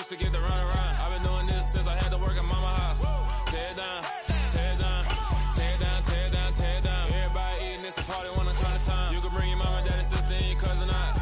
to get the run around. I've been doing this since I had to work at mama house. Tear it down, tear it down, tear it down, tear it down, tear it down. Everybody eating this a party one kind of time. You can bring your mama, daddy, sister, and your cousin out.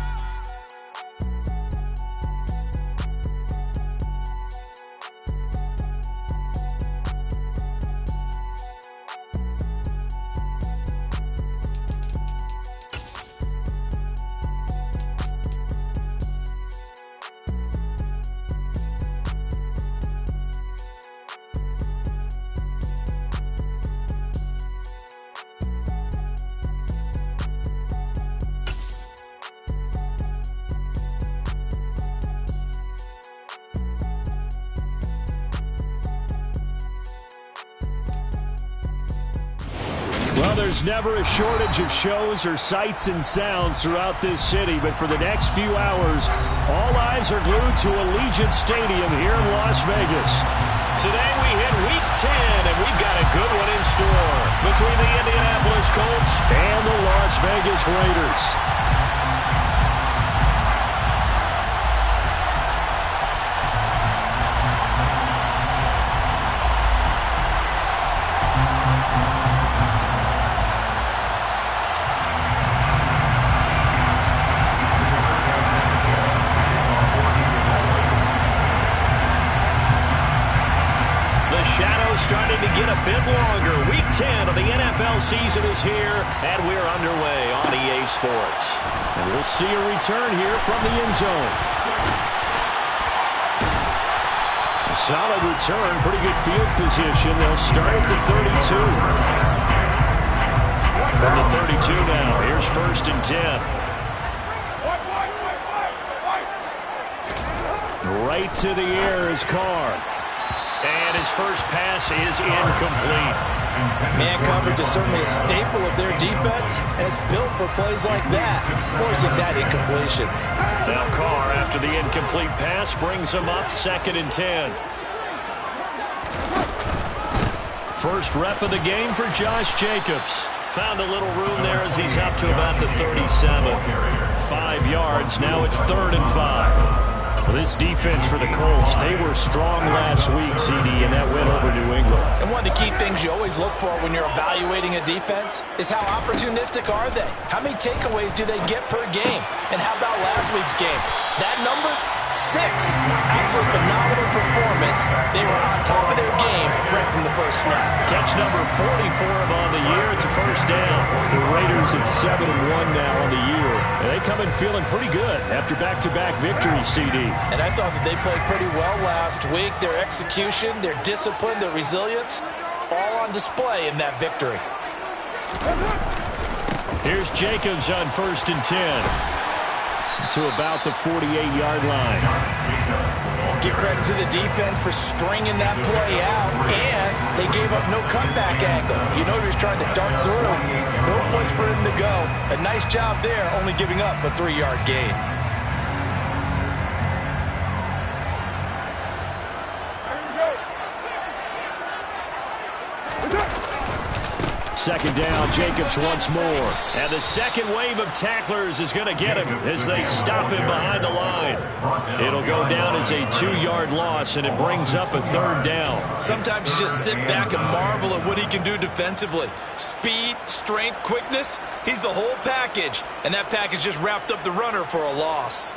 Well, there's never a shortage of shows or sights and sounds throughout this city, but for the next few hours, all eyes are glued to Allegiant Stadium here in Las Vegas. Today we hit Week 10, and we've got a good one in store between the Indianapolis Colts and the Las Vegas Raiders. Starting to get a bit longer. Week 10 of the NFL season is here, and we're underway on EA Sports. And we'll see a return here from the end zone. A solid return, pretty good field position. They'll start at the 32. From the 32 now, here's 1st and 10. Right to the air is Carr. And his first pass is incomplete. Man coverage is certainly a staple of their defense, and it's built for plays like that, forcing that incompletion. Now Carr, after the incomplete pass, brings him up 2nd and 10. First rep of the game for Josh Jacobs. Found a little room there as he's up to about the 37. 5 yards, now it's 3rd and 5. Well, this defense for the Colts, they were strong last week, CD, and that went over New England. And one of the key things you always look for when you're evaluating a defense is how opportunistic are they? How many takeaways do they get per game? And how about last week's game? That number? 6. Absolutely phenomenal performance. They were on top of their game right from the first snap. Catch number 40 for him on the year. It's a first down. The Raiders at 7-1 now on the year. And they come in feeling pretty good after back-to-back victories, CD. And I thought that they played pretty well last week. Their execution, their discipline, their resilience, all on display in that victory. Here's Jacobs on 1st and 10. To about the 48-yard line. Give credit to the defense for stringing that play out, and they gave up no cutback angle. You know he's trying to dart through. No place for him to go. A nice job there, only giving up a 3-yard gain. Second down, Jacobs once more. And the second wave of tacklers is going to get him as they stop him behind the line. It'll go down as a 2-yard loss, and it brings up a 3rd down. Sometimes you just sit back and marvel at what he can do defensively. Speed, strength, quickness, he's the whole package. And that package just wrapped up the runner for a loss.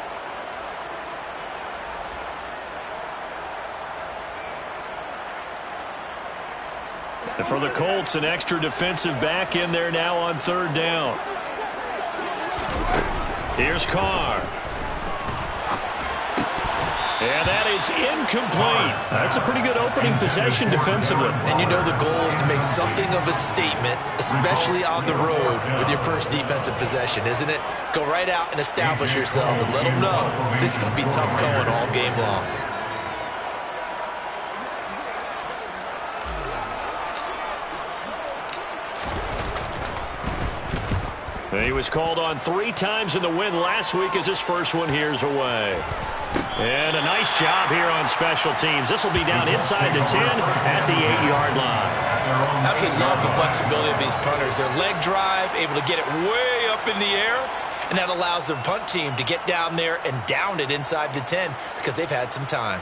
And for the Colts, an extra defensive back in there now on 3rd down. Here's Carr. And that is incomplete. That's a pretty good opening possession defensively. And you know the goal is to make something of a statement, especially on the road with your first defensive possession, isn't it? Go right out and establish yourselves and let them know this is going to be tough going all game long. He was called on 3 times in the win last week as his first one here's away. And a nice job here on special teams. This will be down inside the 10 at the 8-yard line. Absolutely love the flexibility of these punters. Their leg drive, able to get it way up in the air, and that allows their punt team to get down there and down it inside the 10 because they've had some time.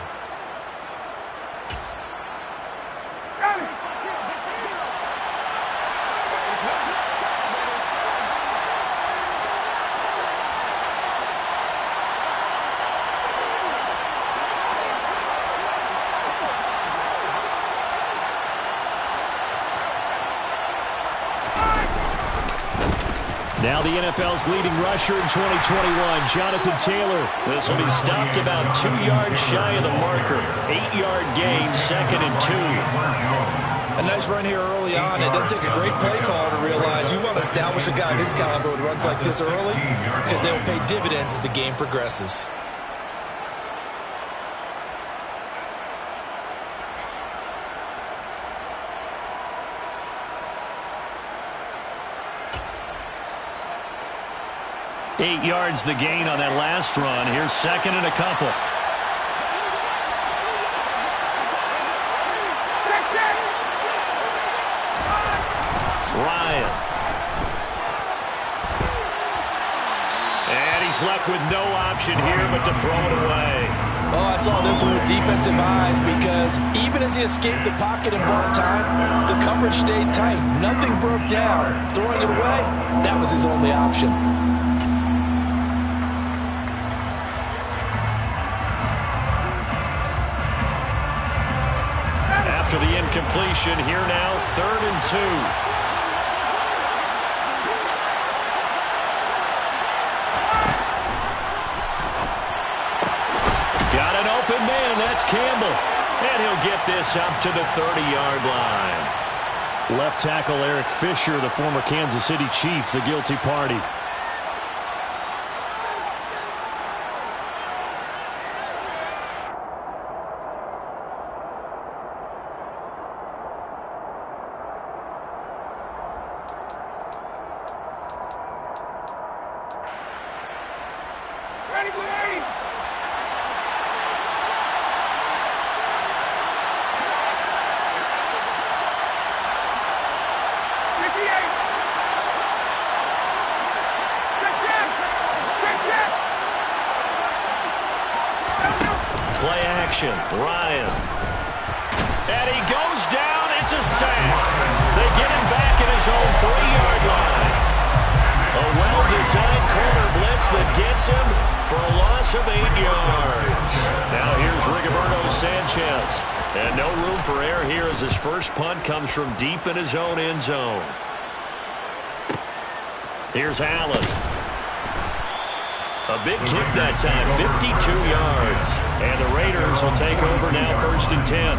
Now the NFL's leading rusher in 2021, Jonathan Taylor. This will be stopped about 2 yards shy of the marker. 8-yard gain, 2nd and 2. A nice run here early on. It doesn't take a great play caller to realize you want to establish a guy of his caliber with runs like this early because they will pay dividends as the game progresses. Eight yards the gain on that last run. Here's 2nd and a couple. Ryan. And he's left with no option here but to throw it away. Oh, I saw this one with defensive eyes because even as he escaped the pocket and bought time, the coverage stayed tight. Nothing broke down. Throwing it away, that was his only option. After the incompletion, here now, 3rd and 2. Got an open man, that's Campbell. And he'll get this up to the 30-yard line. Left tackle Eric Fisher, the former Kansas City Chief, the guilty party. Play action, Ryan. And he goes down, it's a sack. They get him back at his own 3-yard line. A well-designed corner blitz that gets him for a loss of 8 yards. Now here's Rigoberto Sanchez. And no room for error here as his first punt comes from deep in his own end zone. Here's Allen. A big kick that time, 52 yards. And the Raiders will take over now, 1st and 10.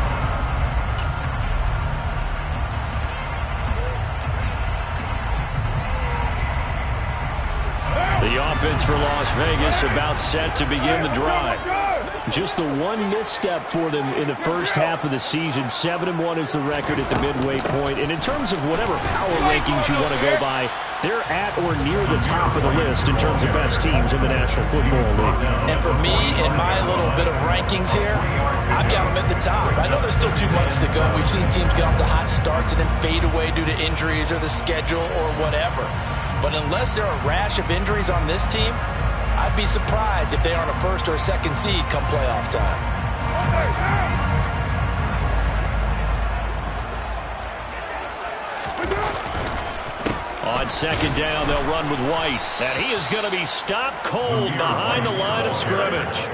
The offense for Las Vegas about set to begin the drive. Just the one misstep for them in the first half of the season. 7-1 is the record at the midway point. And in terms of whatever power rankings you want to go by, they're at or near the top of the list in terms of best teams in the National Football League. And for me, in my little bit of rankings here, I've got them at the top. I know there's still 2 months to go. We've seen teams get off to hot starts and then fade away due to injuries or the schedule or whatever. But unless there are a rash of injuries on this team, I'd be surprised if they aren't a 1st or a 2nd seed come playoff time. On 2nd down, they'll run with White. And he is going to be stopped cold behind the line of scrimmage.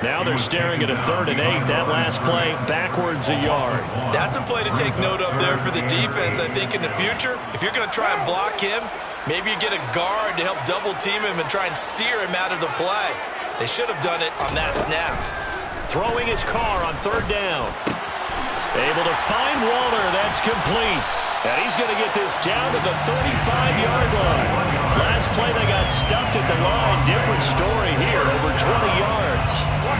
Now they're staring at a 3rd and 8. That last play, backwards a yard. That's a play to take note of there for the defense, I think, in the future. If you're going to try and block him, maybe you get a guard to help double-team him and try and steer him out of the play. They should have done it on that snap. Throwing his car on 3rd down. Able to find Walter. That's complete. And he's going to get this down to the 35-yard line. Last play, they got stuffed at the line. Different story here, over 20 yards.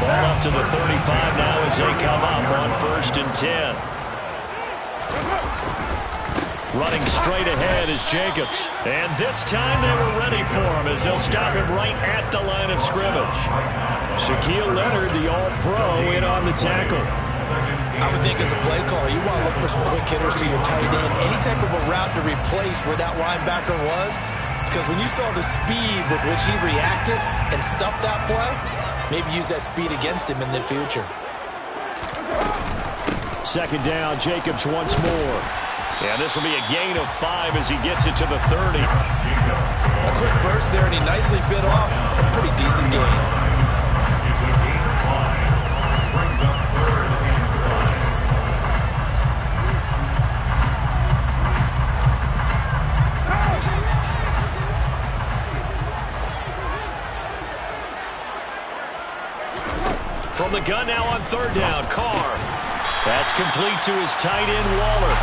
Ball up to the 35 now as they come up on 1st and 10. Running straight ahead is Jacobs. And this time they were ready for him as they'll stop him right at the line of scrimmage. Shaquille Leonard, the all-pro, in on the tackle. I would think as a play caller, you want to look for some quick hitters to your tight end. Any type of a route to replace where that linebacker was. Because when you saw the speed with which he reacted and stuffed that play, maybe use that speed against him in the future. Second down, Jacobs once more. And this will be a gain of 5 as he gets it to the 30. A quick burst there, and he nicely bit off a pretty decent gain. From the gun now on third down, Carr. That's complete to his tight end, Waller.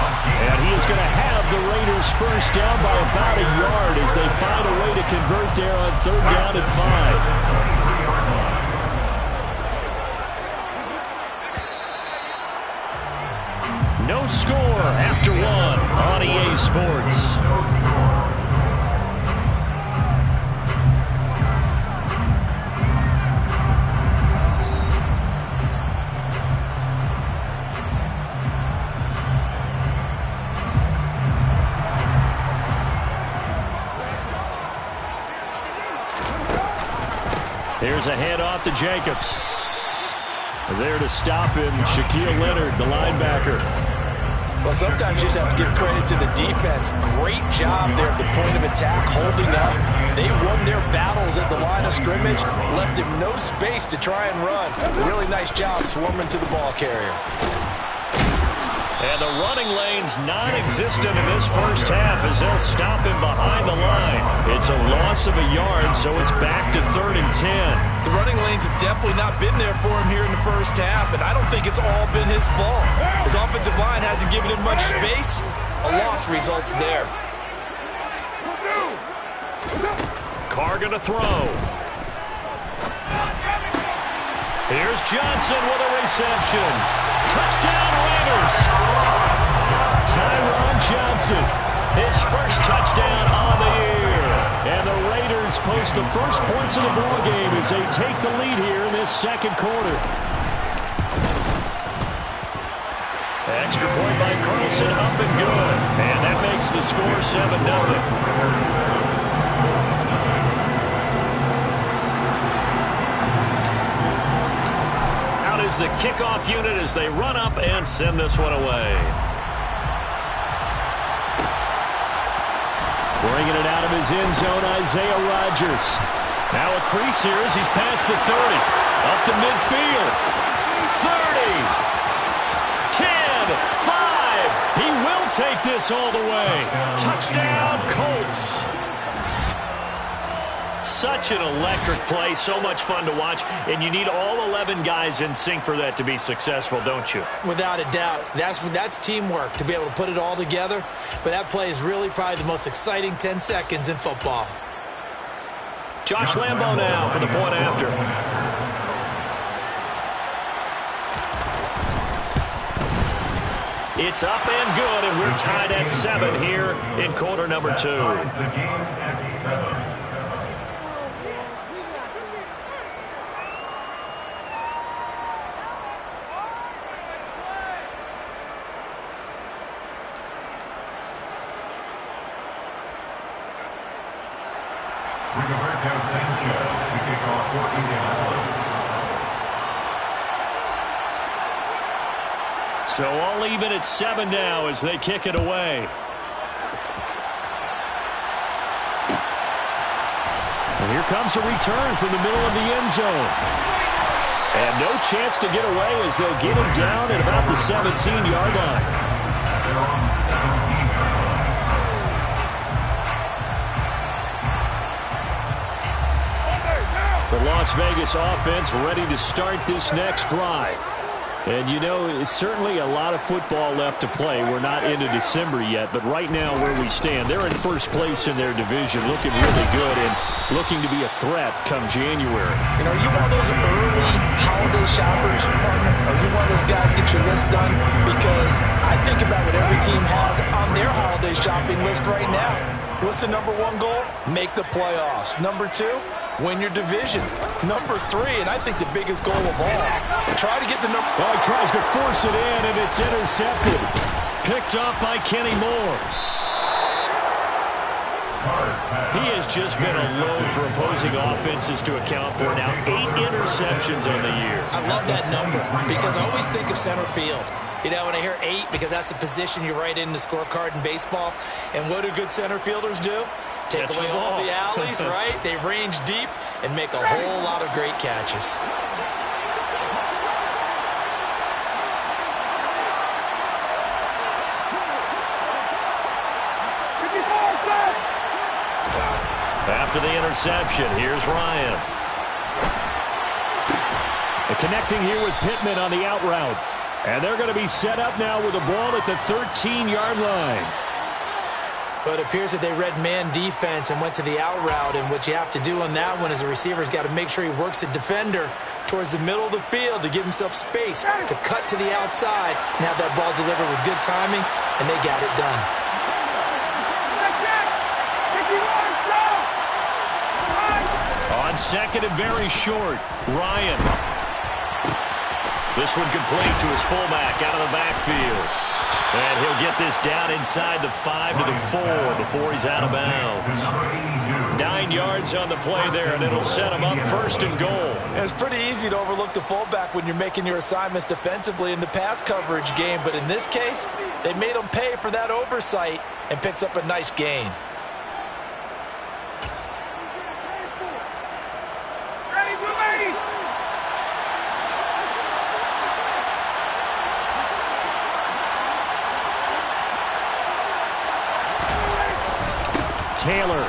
And he is going to have the Raiders first down by about a yard as they find a way to convert there on third down and 5. No score after 1 on EA Sports. Here's a handoff to Jacobs. There to stop him, Shaquille Leonard, the linebacker. Well, sometimes you just have to give credit to the defense. Great job there at the point of attack, holding up. They won their battles at the line of scrimmage, left him no space to try and run. Really nice job swarming to the ball carrier. And the running lane's non-existent in this first half as they'll stop him behind the line. It's a loss of a yard, so it's back to 3rd and 10. The running lanes have definitely not been there for him here in the first half, and I don't think it's all been his fault. His offensive line hasn't given him much space. A loss results there. Carr gonna throw. Here's Johnson with a reception. Touchdown Raiders. Tyron Johnson, his first touchdown on the year. And the Raiders post the first points of the ball game as they take the lead here in this second quarter. Extra point by Carlson, up and good. And that makes the score 7-0. Is the kickoff unit as they run up and send this one away. Bringing it out of his end zone, Isaiah Rodgers. Now a crease here as he's past the 30. Up to midfield. 30. 10. 5. He will take this all the way. Touchdown, Colts. Such an electric play, so much fun to watch, and you need all 11 guys in sync for that to be successful, don't you? Without a doubt. That's teamwork, to be able to put it all together. But that play is really probably the most exciting 10 seconds in football. Josh Lambo now for the point after. It's up and good, and we're tied at 7 here in quarter number 2. So all even at 7 now as they kick it away. And here comes a return from the middle of the end zone. And no chance to get away as they'll get him down at about the 17-yard line. The Las Vegas offense ready to start this next drive. And, you know, it's certainly a lot of football left to play. We're not into December yet, but right now where we stand, they're in first place in their division, looking really good and looking to be a threat come January. You know, are you one of those early holiday shoppers, partner? Are you one of those guys get your list done? Because I think about what every team has on their holiday shopping list right now. What's the number 1 goal? Make the playoffs. Number 2, win your division. Number 3, and I think the biggest goal of all, try to get the number... Well, he tries to force it in, and it's intercepted. Picked up by Kenny Moore. He has just been a load for opposing offenses to account for. Now 8 interceptions on the year. I love that number because I always think of center field. You know, when I hear 8, because that's the position you write in the scorecard in baseball. And what do good center fielders do? Take away all the alleys, right? They range deep and make a whole lot of great catches. After the interception, here's Ryan. And connecting here with Pittman on the out route. And they're going to be set up now with the ball at the 13-yard line. But it appears that they read man defense and went to the out route. And what you have to do on that one is the receiver's got to make sure he works the defender towards the middle of the field to give himself space to cut to the outside and have that ball delivered with good timing, and they got it done. On second and very short, Ryan. This one complete to his fullback out of the backfield. And he'll get this down inside the 5 to the 4 before he's out of bounds. 9 yards on the play there, and it'll set him up first and goal. It's pretty easy to overlook the fullback when you're making your assignments defensively in the pass coverage game. But in this case, they made him pay for that oversight and picks up a nice gain. Taylor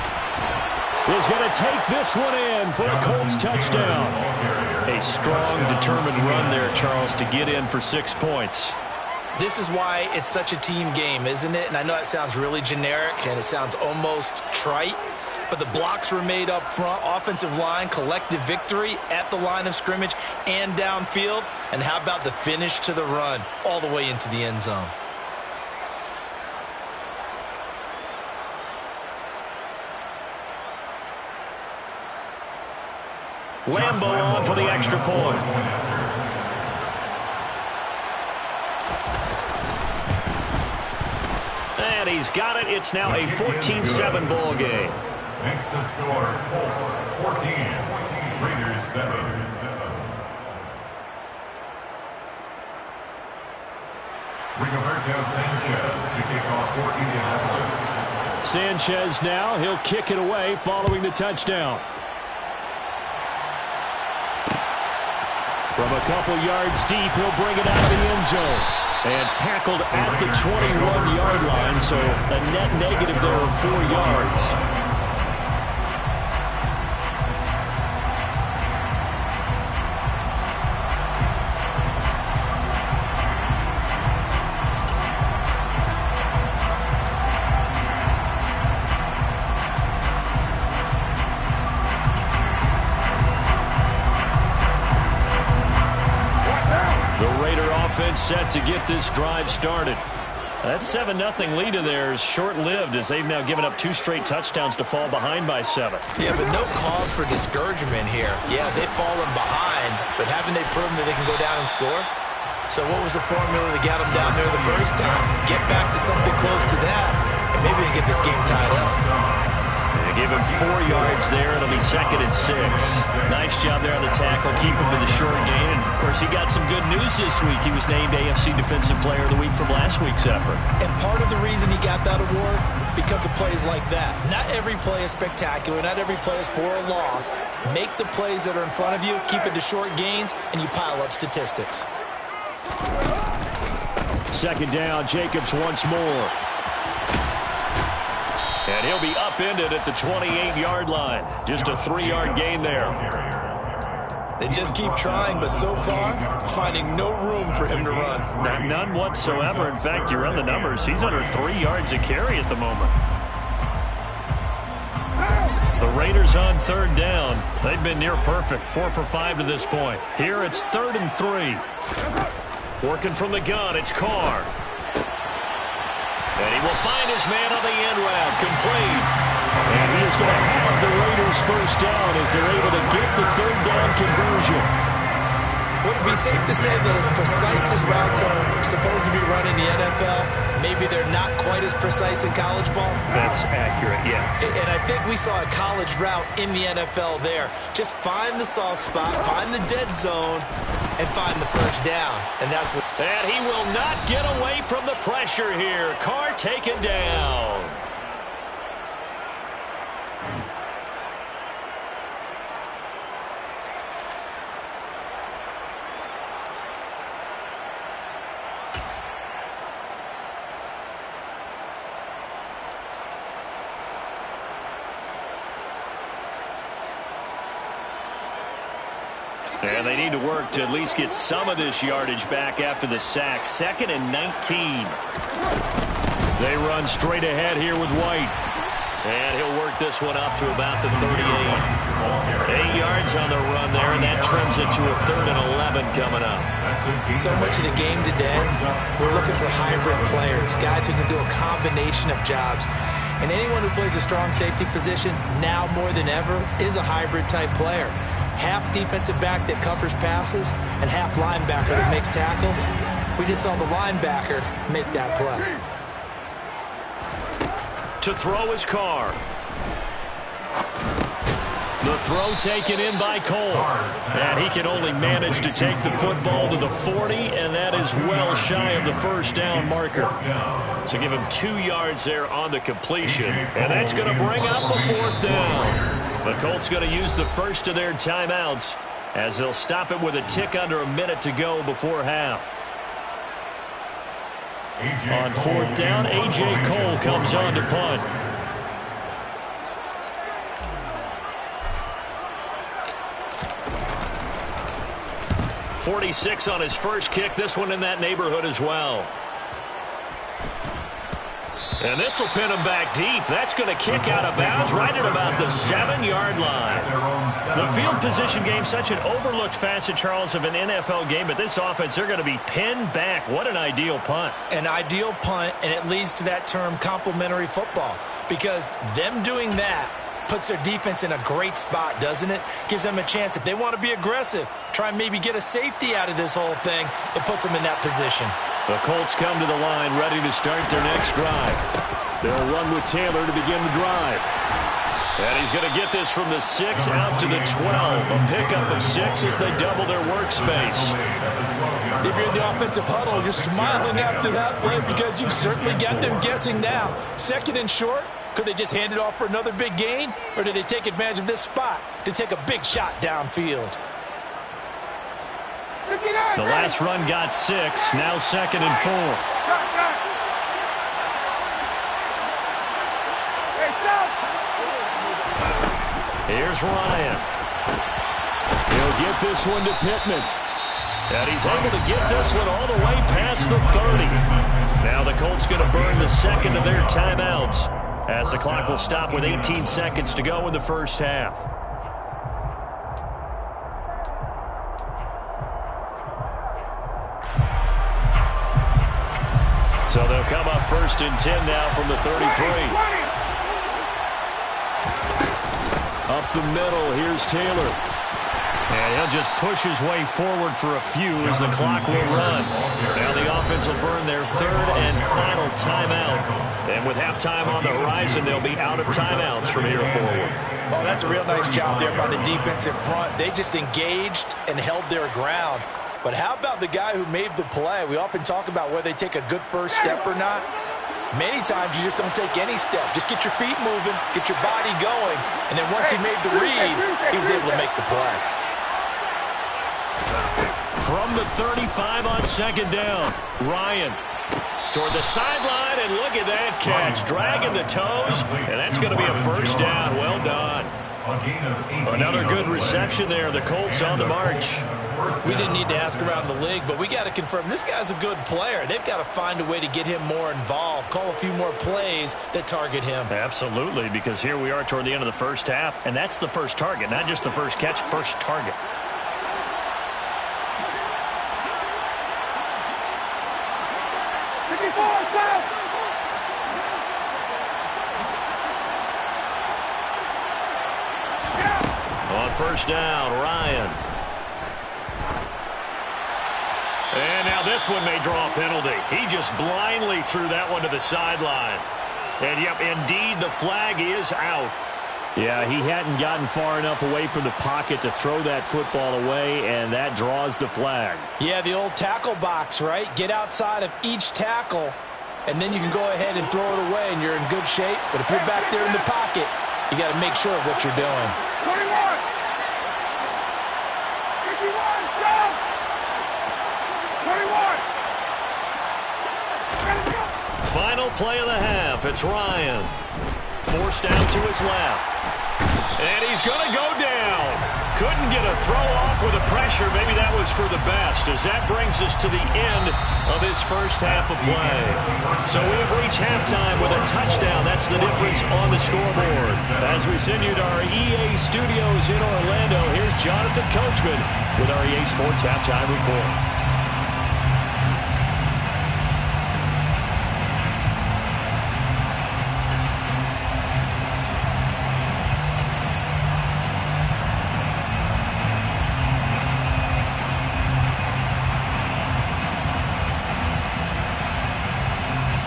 is going to take this one in for a Colts touchdown. A strong, determined run there, Charles, to get in for 6 points. This is why it's such a team game, isn't it? And I know that sounds really generic and it sounds almost trite, but the blocks were made up front, offensive line, collective victory at the line of scrimmage and downfield. And how about the finish to the run all the way into the end zone? Lambo on for the extra point. And he's got it. It's now a 14-7 ball game. Next to score, Colts 14, Raiders 7. Rigoberto Sanchez to kick off for Indianapolis. Sanchez now, he'll kick it away following the touchdown. From a couple yards deep, he'll bring it out of the end zone. And tackled at the 21-yard line, so a net negative there of 4 yards. Set to get this drive started. That 7-0 lead of theirs short-lived as they've now given up 2 straight touchdowns to fall behind by 7. Yeah, but no cause for discouragement here. Yeah, they've fallen behind, but haven't they proven that they can go down and score? So what was the formula that got them down there the first time? Get back to something close to that, and maybe they get this game tied up. They give him 4 yards there. It'll be 2nd and 6. Nice job there on the tackle. Keep him to the short gain. And, of course, he got some good news this week. He was named AFC Defensive Player of the Week from last week's effort. And part of the reason he got that award, because of plays like that. Not every play is spectacular. Not every play is for a loss. Make the plays that are in front of you, keep it to short gains, and you pile up statistics. 2nd down, Jacobs once more. And he'll be upended at the 28-yard line. Just a 3-yard gain there. They just keep trying, but so far, finding no room for him to run. None whatsoever. In fact, you run the numbers. He's under 3 yards a carry at the moment. The Raiders on 3rd down. They've been near perfect. 4 for 5 to this point. Here it's 3rd and 3. Working from the gun, it's Carr. And he will find his man on the end route, complete. And he is going to have the Raiders first down as they're able to get the 3rd down conversion. Would have be safe to say that as precise as routes are supposed to be run in the NFL, maybe they're not quite as precise in college ball? That's accurate, yeah. And I think we saw a college route in the NFL there. Just find the soft spot, find the dead zone, and find the first down. And that's what... And he will not get away from the pressure here. Carr taken down. And they need to work to at least get some of this yardage back after the sack. 2nd and 19. They run straight ahead here with White. And he'll work this one up to about the 38. 8 yards on the run there, and that trims it to a 3rd and 11 coming up. So much of the game today, we're looking for hybrid players, guys who can do a combination of jobs. And anyone who plays a strong safety position, now more than ever, is a hybrid type player. Half defensive back that covers passes and half linebacker that makes tackles. We just saw the linebacker make that play. To throw his Carr. The throw taken in by Cole. And he can only manage to take the football to the 40, and that is well shy of the first down marker. So give him 2 yards there on the completion, and that's going to bring up a 4th down. The Colts going to use the first of their timeouts as they'll stop it with a tick under a minute to go before half. On 4th down, A.J. Cole comes on to punt. .46 on his first kick. This one in that neighborhood as well. And this will pin him back deep. That's going to kick out of bounds right at about the 7-yard line. The field position game, such an overlooked facet, Charles, of an NFL game. But this offense, they're going to be pinned back. What an ideal punt. An ideal punt, and it leads to that term complementary football. Because them doing that puts their defense in a great spot, doesn't it? Gives them a chance. If they want to be aggressive, try and maybe get a safety out of this whole thing, it puts them in that position. The Colts come to the line ready to start their next drive. They'll run with Taylor to begin the drive. And he's going to get this from the 6 out to the 12. A pickup of 6 as they double their workspace. If you're in the offensive huddle, you're smiling after that play because you've certainly got them guessing now. 2nd and short. Could they just hand it off for another big gain? Or did they take advantage of this spot to take a big shot downfield? The last run got 6. Now 2nd and 4. Here's Ryan. He'll get this one to Pittman. And he's able to get this one all the way past the 30. Now the Colts going to burn the 2nd of their timeouts, as the clock will stop with 18 seconds to go in the first half. So they'll come up 1st and 10 now from the 33. Up the middle, here's Taylor. And he'll just push his way forward for a few as the clock will run. Now the offense will burn their 3rd and final timeout. And with halftime on the horizon, they'll be out of timeouts from here forward. Oh, that's a real nice job there by the defensive front. They just engaged and held their ground. But how about the guy who made the play? We often talk about whether they take a good first step or not. Many times you just don't take any step. Just get your feet moving, get your body going, and then once he made the read, he was able to make the play. From the 35 on 2nd down, Ryan toward the sideline, and look at that catch. Dragging the toes, and that's going to be a first down. Well done. Another good reception there. The Colts on the march. We didn't need to ask around the league, but we got to confirm this guy's a good player. They've got to find a way to get him more involved, call a few more plays that target him. Absolutely, because here we are toward the end of the first half, and that's the first target, not just the first catch, first target. On 1st down, Ryan. This one may draw a penalty. He just blindly threw that one to the sideline. And, yep, indeed, the flag is out. Yeah, he hadn't gotten far enough away from the pocket to throw that football away, and that draws the flag. Yeah, the old tackle box, right? Get outside of each tackle, and then you can go ahead and throw it away, and you're in good shape. But if you're back there in the pocket, you got to make sure of what you're doing. 21! 51, jump! 21! Final play of the half. It's Ryan. Forced out to his left. And he's going to go down. Couldn't get a throw off with the pressure. Maybe that was for the best, as that brings us to the end of this first half of play. So we have reached halftime with a touchdown. That's the difference on the scoreboard. As we send you to our EA studios in Orlando, here's Jonathan Coachman with our EA Sports Halftime Report.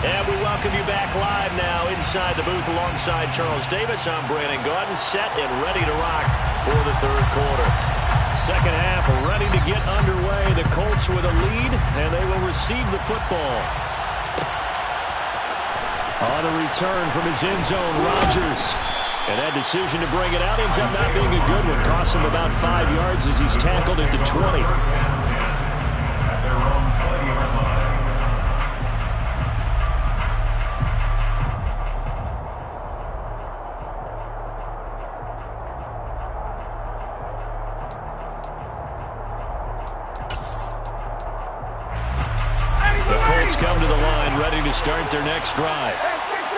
And we welcome you back live now inside the booth alongside Charles Davis. I'm Brandon Gaudin, set and ready to rock for the third quarter. Second half ready to get underway. The Colts with a lead, and they will receive the football. On a return from his end zone, Rodgers. And that decision to bring it out ends up not being a good one. Cost him about 5 yards as he's tackled into 20. At their own 20-yard line. Come to the line, ready to start their next drive.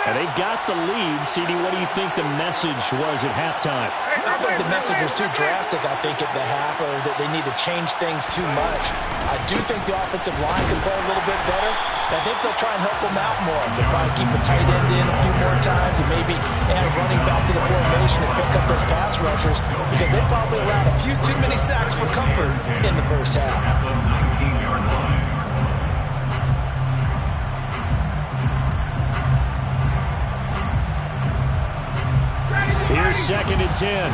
And they've got the lead. CD, what do you think the message was at halftime? I think the message was too drastic, I think, at the half, or that they need to change things too much. I do think the offensive line can play a little bit better. I think they'll try and help them out more. They'll probably keep a tight end in a few more times and maybe add running back to the formation and pick up those pass rushers, because they probably allowed a few too many sacks for comfort in the first half. At the 19-yard line. Here's 2nd and 10.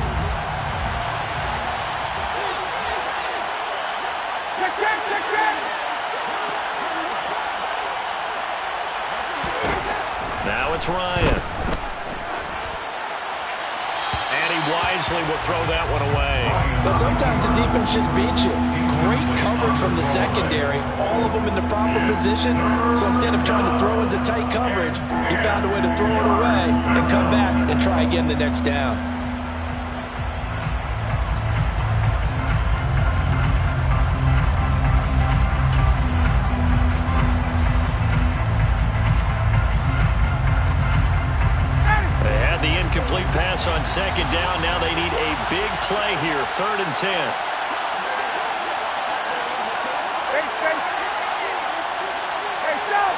Now it's Ryan. And he wisely will throw that one away. But sometimes the defense just beats you. Great coverage from the secondary. All of them in the proper position. So instead of trying to throw into tight coverage, he found a way to throw it away and come back and try again the next down. They had the incomplete pass on 2nd down. Now they need a big play here. 3rd and 10.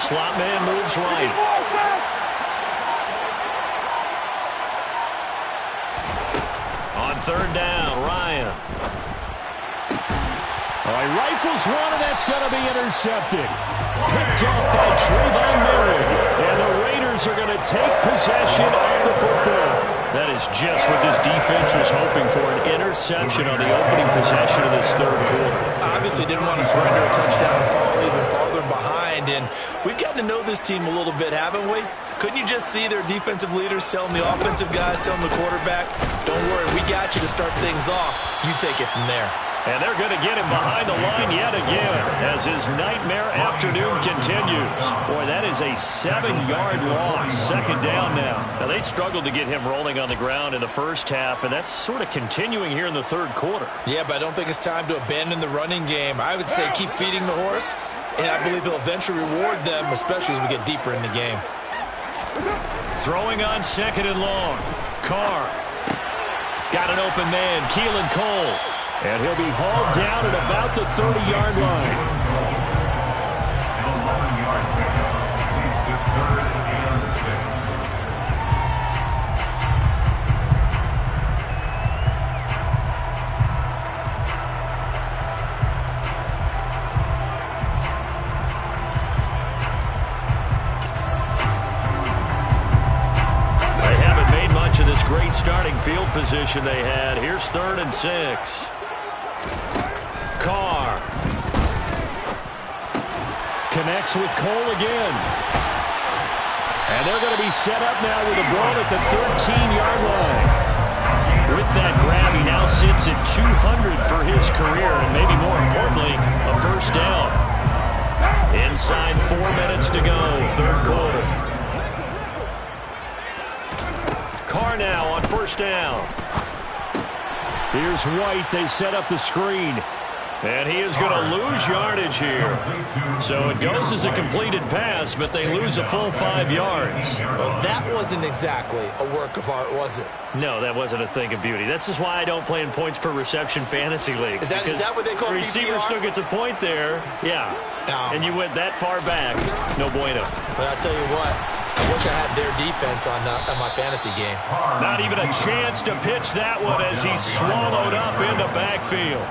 Slot man moves right. On 3rd down, Ryan. Oh, he rifles one, and that's going to be intercepted. Picked off by Trayvon Merrick. And the Raiders are going to take possession of the football. That is just what this defense was hoping for, an interception on the opening possession of this third quarter. Obviously didn't want to surrender a touchdown and fall even farther behind. And we've gotten to know this team a little bit, haven't we? Couldn't you just see their defensive leaders telling the offensive guys, telling the quarterback, don't worry, we got you to start things off. You take it from there. And they're going to get him behind the line yet again as his nightmare afternoon continues. Boy, that is a 7-yard loss. 2nd down now. Now, they struggled to get him rolling on the ground in the first half, and that's sort of continuing here in the third quarter. Yeah, but I don't think it's time to abandon the running game. I would say keep feeding the horse, and I believe he'll eventually reward them, especially as we get deeper in the game. Throwing on 2nd and long. Carr. Got an open man, Keelan Cole. And he'll be hauled down at about the 30-yard line. An 11-yard pickup leads to 3rd and 6. this great starting field position they had. Here's 3rd and 6. Carr connects with Cole again. And they're going to be set up now with a ball at the 13-yard line. With that grab, he now sits at 200 for his career, and maybe more importantly, a first down. Inside 4 minutes to go, 3rd quarter. Carr now on first down. Here's White. They set up the screen. And he is going to lose yardage here. So it goes as a completed pass, but they lose a full 5 yards. Well, that wasn't exactly a work of art, was it? No, that wasn't a thing of beauty. That's just why I don't play in points per reception fantasy leagues. Is that what they call the receiver PPR? still gets a point there. Yeah. And you went that far back. No bueno. But I'll tell you what. I wish I had their defense on my fantasy game. Not even a chance to pitch that one as he's swallowed up in the backfield.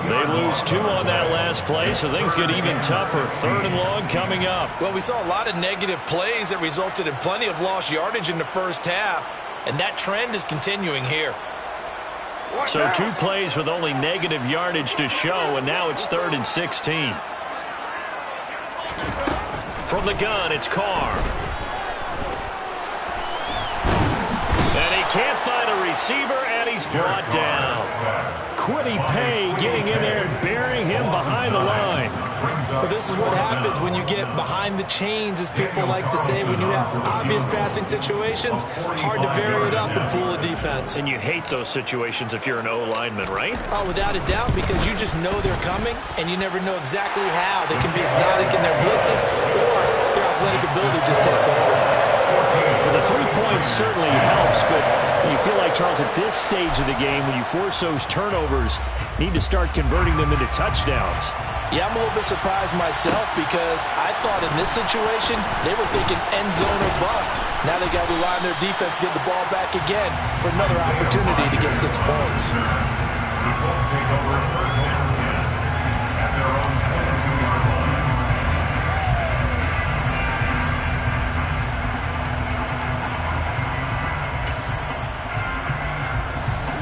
They lose 2 on that last play, so things get even tougher. 3rd and long coming up. Well, we saw a lot of negative plays that resulted in plenty of lost yardage in the first half, and that trend is continuing here. So 2 plays with only negative yardage to show, and now it's 3rd and 16. From the gun, it's Carr. Can't find a receiver, and he's brought down. Quiddy Pay getting in there and burying him behind the line. But this is what happens when you get behind the chains, as people like to say. When you have obvious passing situations, hard to vary it up and fool a defense. And you hate those situations if you're an O-lineman, right? Oh, without a doubt, because you just know they're coming, and you never know exactly how. They can be exotic in their blitzes, or their athletic ability just takes over. Well, the 3 points certainly helps, but you feel like, Charles, at this stage of the game, when you force those turnovers, you need to start converting them into touchdowns. Yeah, I'm a little bit surprised myself because I thought in this situation, they were thinking end zone or bust. Now they got to rely on their defense to get the ball back again for another opportunity to get 6 points. The Colts take over 1st and 10 at their own 22-yard line.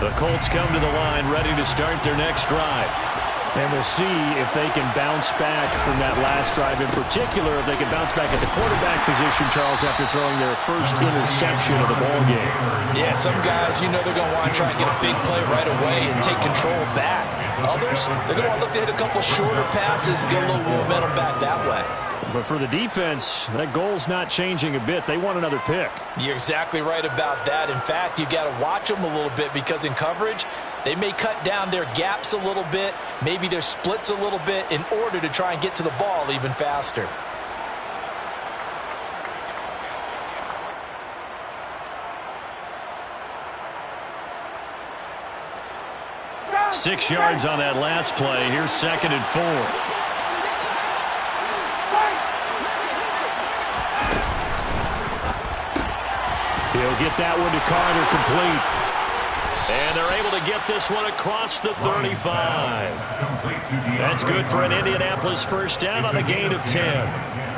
The Colts come to the line ready to start their next drive. And we'll see if they can bounce back from that last drive. In particular, if they can bounce back at the quarterback position, Charles, after throwing their first interception of the ball game. Yeah, some guys, you know they're going to want to try and get a big play right away and take control back. Others, they're going to want to look to hit a couple shorter passes and get a little momentum back that way. But for the defense, that goal's not changing a bit. They want another pick. You're exactly right about that. In fact, you got to watch them a little bit because in coverage, they may cut down their gaps a little bit, maybe their splits a little bit in order to try and get to the ball even faster. Yeah. 6 yards on that last play. Here's 2nd and 4. He'll get that one to Carter complete. And they're able to get this one across the 35. That's good for an Indianapolis first down on a gain of 10.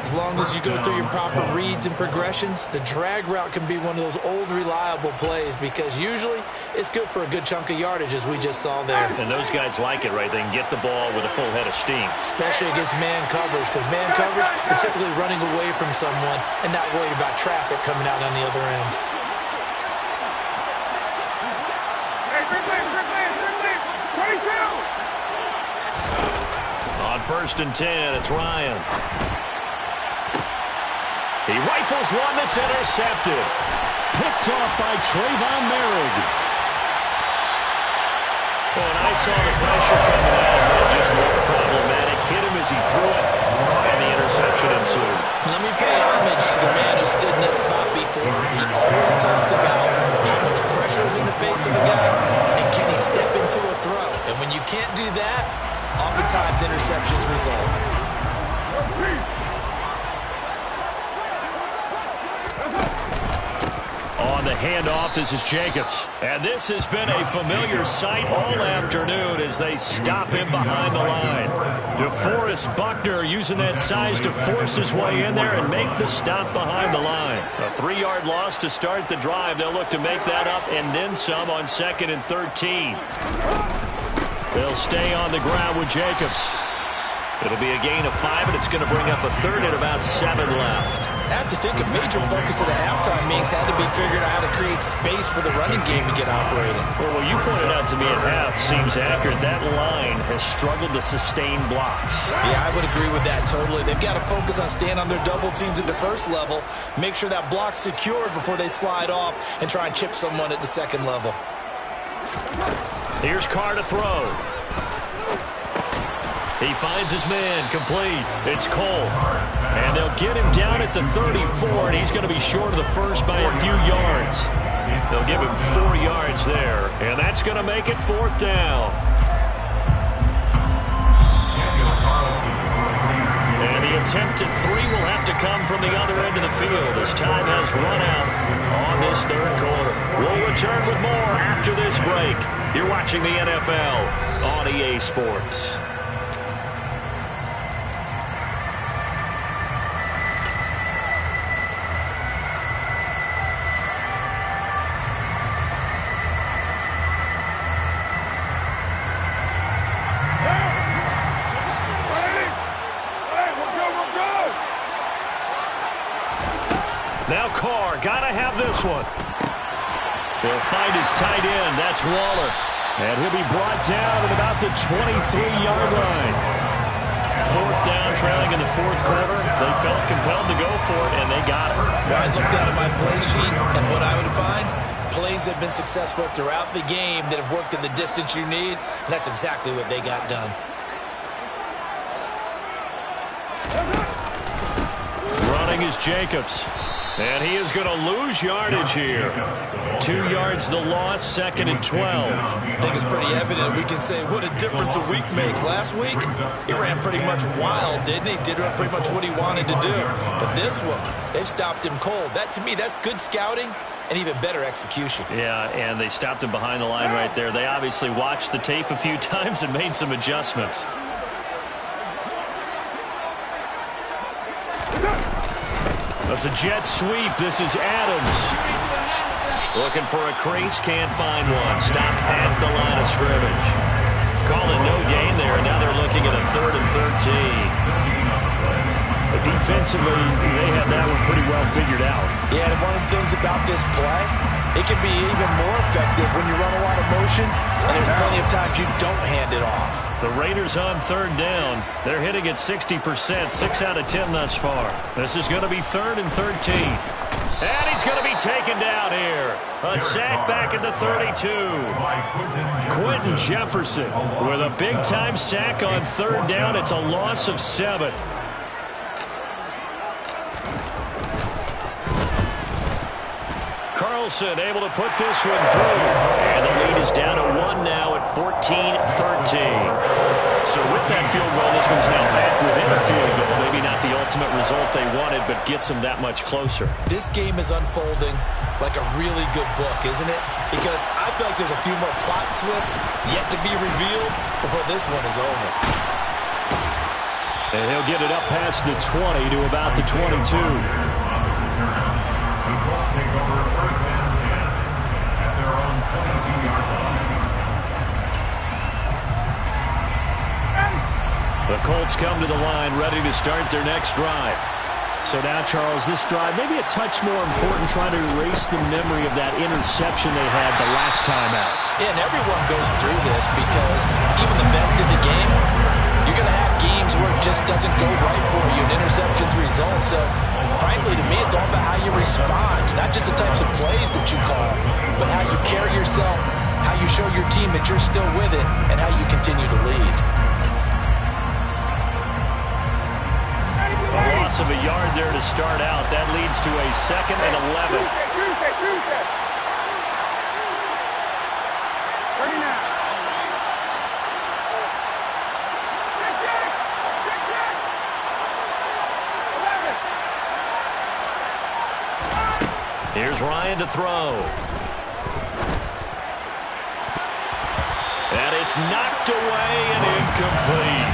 As long as you go through your proper reads and progressions, the drag route can be one of those old reliable plays because usually it's good for a good chunk of yardage as we just saw there. And those guys like it, right? They can get the ball with a full head of steam. Especially against man coverage because man coverage, you're typically running away from someone and not worried about traffic coming out on the other end. On 1st and 10, it's Ryan. He rifles one that's intercepted. Picked off by Trayvon Merrick. Oh, and I saw the pressure coming out, and it just looked problematic. Hit him as he threw it, and the interception ensued. Let me pay homage to the man who stood in this spot before. He always talked about how much pressure is in the face of a guy, and can he step into a throw. And when you can't do that, oftentimes interceptions result. On On the handoff, this is Jacobs. And this has been a familiar sight all afternoon as they stop him behind the line. DeForest Buckner using that size to force his way in there and make the stop behind the line. A 3-yard loss to start the drive. They'll look to make that up and then some on 2nd and 13. They'll stay on the ground with Jacobs. It'll be a gain of 5, and it's going to bring up a 3rd and about 7 left. I have to think a major focus of the halftime meetings had to be figuring out how to create space for the running game to get operating. Well, what you pointed out to me at half seems accurate. That line has struggled to sustain blocks. Yeah, I would agree with that totally. They've got to focus on staying on their double teams at the first level, make sure that block's secured before they slide off and try and chip someone at the second level. Here's Carr to throw. He finds his man, complete. It's Cole. And they'll get him down at the 34, and he's going to be short of the first by a few yards. They'll give him 4 yards there, and that's going to make it 4th down. And the attempt at 3 will have to come from the other end of the field as time has run out on this 3rd quarter. We'll return with more after this break. You're watching the NFL on EA Sports. Now Carr, gotta have this one. They'll find his tight end, that's Waller. And he'll be brought down at about the 23-yard line. 4th down, trailing in the 4th quarter. They felt compelled to go for it, and they got it. Well, I looked down at my play sheet, and what I would find, plays have been successful throughout the game that have worked in the distance you need, and that's exactly what they got done. Running is Jacobs. And he is going to lose yardage here. 2 yards the loss, 2nd and 12. I think it's pretty evident. We can say what a difference a week makes. Last week, he ran pretty much wild, didn't he? Did pretty much what he wanted to do. But this one, they've stopped him cold. That, to me, that's good scouting and even better execution. Yeah, and they stopped him behind the line right there. They obviously watched the tape a few times and made some adjustments. That's a jet sweep. This is Adams. Looking for a crease, can't find one. Stopped at the line of scrimmage. Calling no gain there. Now they're looking at a 3rd and 13. But defensively, they have that one pretty well figured out. Yeah, and one of the things about this play, it can be even more effective when you run a lot of motion, and there's plenty of times you don't hand it off. The Raiders on 3rd down. They're hitting at 60%, 6 out of 10 thus far. This is going to be 3rd and 13. And he's going to be taken down here. A sack back at the 32. Quentin Jefferson with a big-time sack on 3rd down. It's a loss of 7. Carlson able to put this one through. And the lead is down to 1 now at 14-13. So with that field goal, this one's now back within a field goal. Maybe not the ultimate result they wanted, but gets them that much closer. This game is unfolding like a really good book, isn't it? Because I feel like there's a few more plot twists yet to be revealed before this one is over. And he'll get it up past the 20 to about the 22. The Colts take over 1st and 10 at their own 22-yard line. The Colts come to the line ready to start their next drive. So now, Charles, this drive maybe a touch more important, trying to erase the memory of that interception they had the last time out. Yeah, and everyone goes through this because even the best in the game, you're going to have games where it just doesn't go right for you, and interceptions result. So, frankly, to me, it's all about how you respond, not just the types of plays that you call, but how you carry yourself, how you show your team that you're still with it, and how you continue to lead. A loss of a yard there to start out. That leads to a 2nd and 11. Tuesday. 39. Here's Ryan to throw. And it's knocked away and incomplete.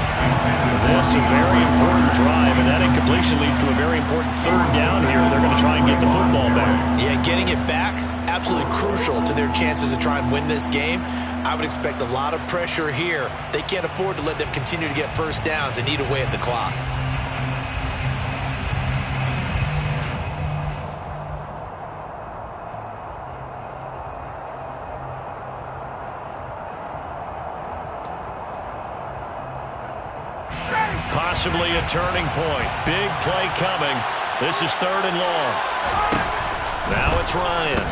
This is a very important drive, and that incompletion leads to a very important third down here if they're going to try and get the football back. Yeah, getting it back, absolutely crucial to their chances to try and win this game. I would expect a lot of pressure here. They can't afford to let them continue to get first downs and eat away at the clock. Possibly a turning point. Big play coming. This is 3rd and long. Now it's Ryan.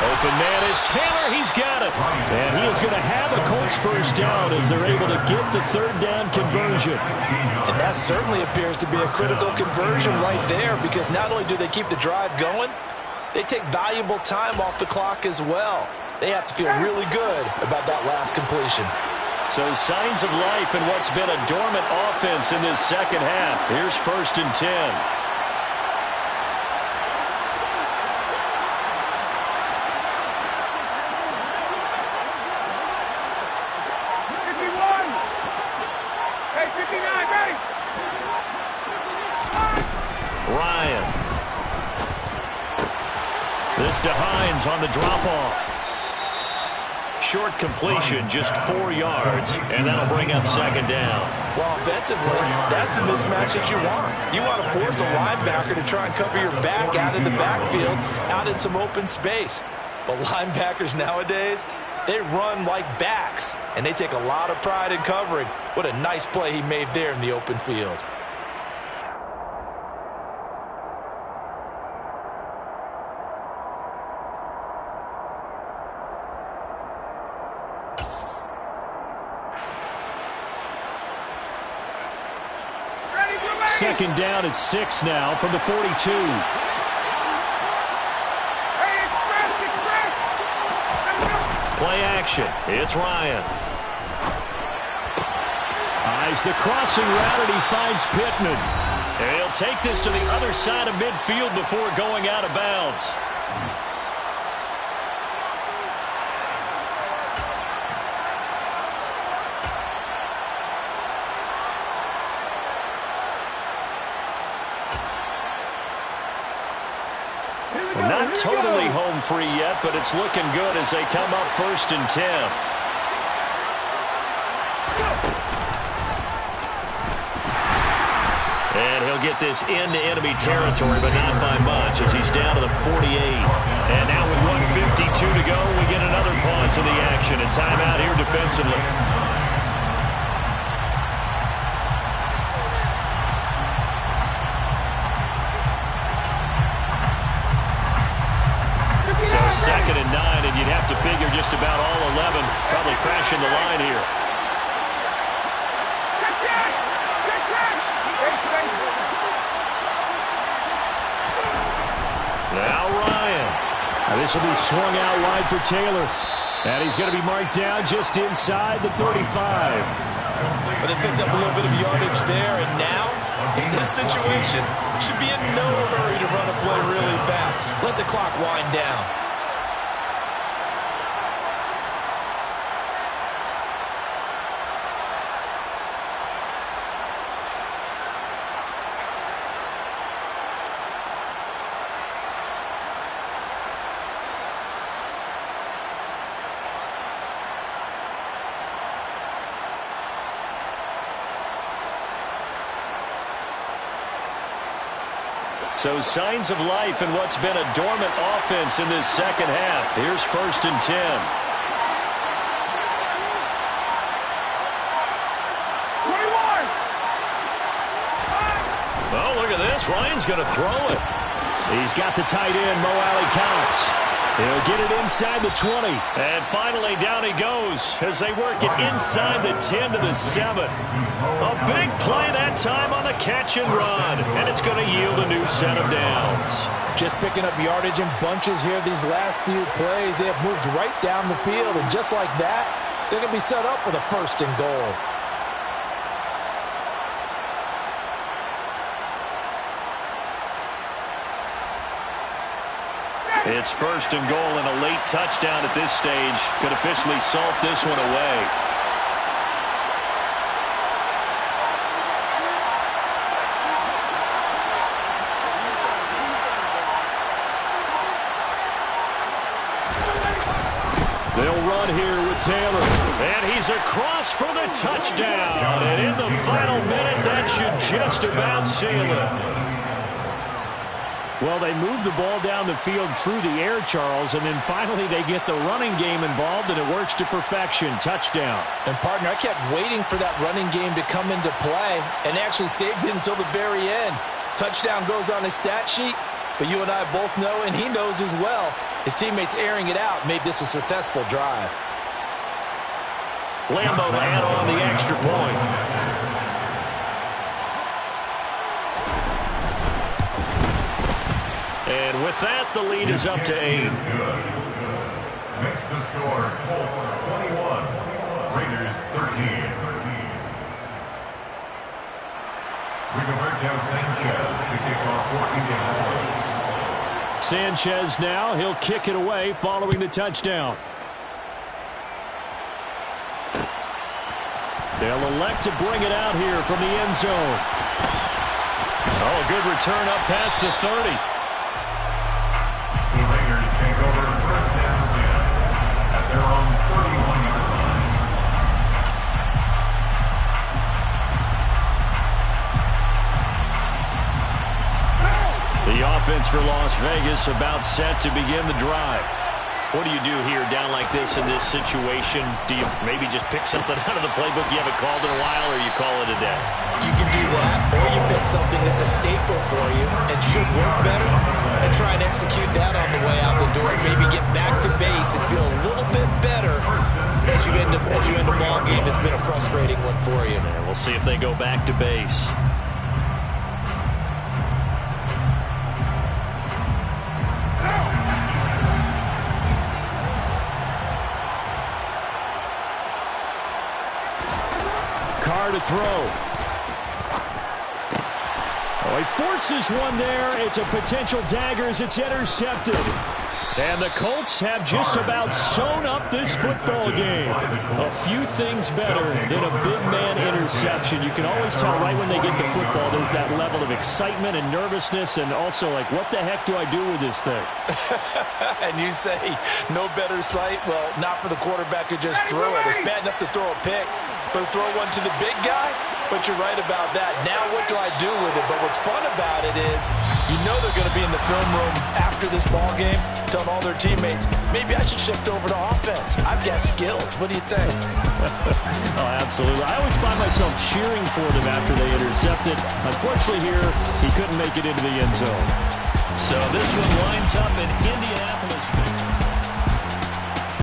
Open man is Taylor. He's got it. And he is going to have a Colts first down as they're able to get the 3rd down conversion. And that certainly appears to be a critical conversion right there, because not only do they keep the drive going, they take valuable time off the clock as well. They have to feel really good about that last completion. So signs of life in what's been a dormant offense in this second half. Here's 1st and 10. Hey, 59, ready? Ryan. This Da-Heithin's on the drop-off. Short completion, just 4 yards, and that'll bring up 2nd down. Well, offensively, that's the mismatch that you want. You want to force a linebacker to try and cover your back out in the backfield, out in some open space. But linebackers nowadays, they run like backs, and they take a lot of pride in covering. What a nice play he made there in the open field. Second down at 6 now from the 42. Play action. It's Ryan. Eyes the crossing route, and he finds Pittman. And he'll take this to the other side of midfield before going out of bounds. So not totally home free yet, but it's looking good as they come up 1st and 10. And he'll get this into enemy territory, but not by much, as he's down to the 48. And now with 1:52 to go, we get another pause in the action. A timeout here defensively. So 2nd and 9, and you'd have to figure just about all 11 probably crashing the line here. Now Ryan. This will be swung out wide for Taylor. And he's going to be marked down just inside the 35. But they picked up a little bit of yardage there, and now, in this situation, should be in no hurry to run a play really fast. Let the clock wind down. So signs of life in what's been a dormant offense in this second half. Here's 1st and 10. Oh, look at this. Ryan's going to throw it. He's got the tight end, Mo Alley-Cox. He'll get it inside the 20. And finally, down he goes as they work it inside the 10 to the 7. A big play that time on the catch and run. And it's going to yield a new set of downs. Just picking up yardage in bunches here these last few plays. They have moved right down the field. And just like that, they're going to be set up with a 1st and goal. It's first and goal, and a late touchdown at this stage could officially salt this one away. They'll run here with Taylor. And he's across for the touchdown. And in the final minute, that should just about seal it. Well, they move the ball down the field through the air, Charles, and then finally they get the running game involved, and it works to perfection. Touchdown. And, partner, I kept waiting for that running game to come into play and actually saved it until the very end. Touchdown goes on his stat sheet, but you and I both know, and he knows as well, his teammates airing it out made this a successful drive. Lambo to add on the extra point. And with that, the lead is up to 8. Makes the score Colts 21, Raiders 13. Rigoberto Sanchez to kick off for Indianapolis. Sanchez now, he'll kick it away following the touchdown. They'll elect to bring it out here from the end zone. Oh, good return up past the 30. The Raiders take over first down 10 at their own 31-yard line. The offense for Las Vegas about set to begin the drive. What do you do here down like this in this situation? Do you maybe just pick something out of the playbook you haven't called in a while, or you call it a day? You can do that, or you pick something that's a staple for you and should work better and try and execute that on the way out the door. Maybe get back to base and feel a little bit better as you end a ball game that's been a frustrating one for you. Yeah, we'll see if they go back to base. Carr to throw. Oh, he forces one there. It's a potential dagger as it's intercepted. And the Colts have just about sewn up this football game. A few things better than a big man interception. You can always tell right when they get the football, there's that level of excitement and nervousness, and also like, what the heck do I do with this thing? And you say, no better sight? Well, not for the quarterback to just throw it. It's bad enough to throw a pick, but throw one to the big guy? But you're right about that. Now what do I do with it? But what's fun about it is you know they're going to be in the film room after this ball game telling all their teammates, maybe I should shift over to offense. I've got skills. What do you think? Oh, absolutely. I always find myself cheering for them after they intercept it. Unfortunately here, he couldn't make it into the end zone. So this one lines up in Indianapolis.